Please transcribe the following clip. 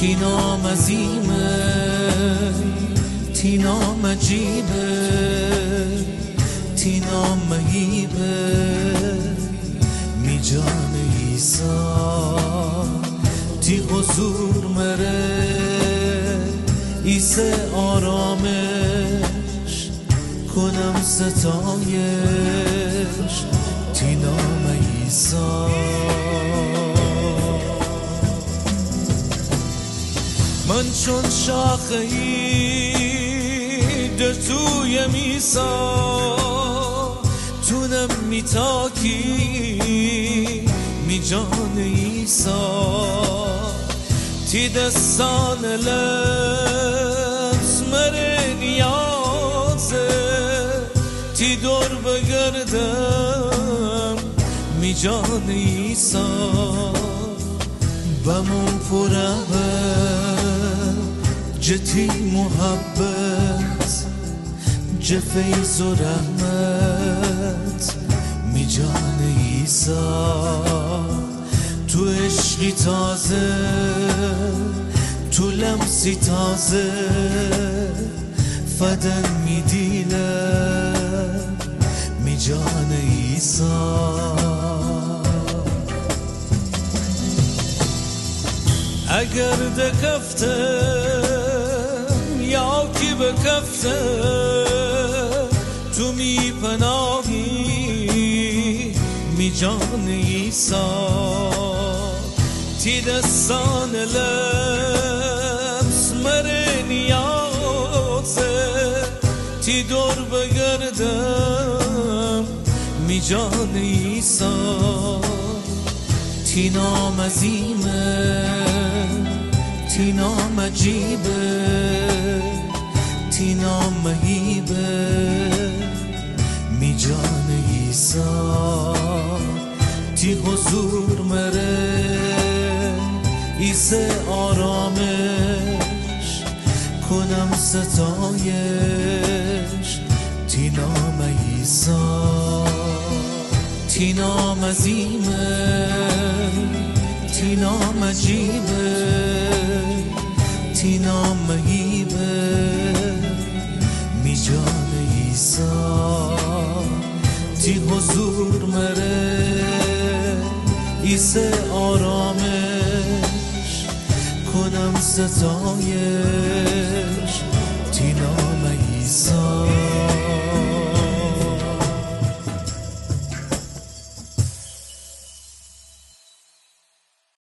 تینا مزیمه تینا مجیبه تینا مهیبه می جان ایسا تی حضور مره ایسه آرامش کنم ستایش تینا ایسا من چون شاخه ای در توی میسا تونم میتاکی می جان ایسا تی دستان لبس مره نیازه تی دور بگردم می جان ایسا بمون پره جتی محبت جفیز و رحمت می جان ایسا تو عشقی تازه تو لمسی تازه فدن می دیلم می جان ایسا اگر دکفتم یا کی بکفتم تو می پناهی می جان ایسا تی دستان لبس مره نیازه تی دور بگردم می جان ایسا تینا مزیمه تینا مجیبه تینا مهیبه می جان ایسا تی حضور مره ایسه آرامش کنم ستایش تینا ایسا تینا مزیمه تینا مجیبه تینا مهیبه می جان ایسا تی حضور مره ایسه آرامش کنم ستایش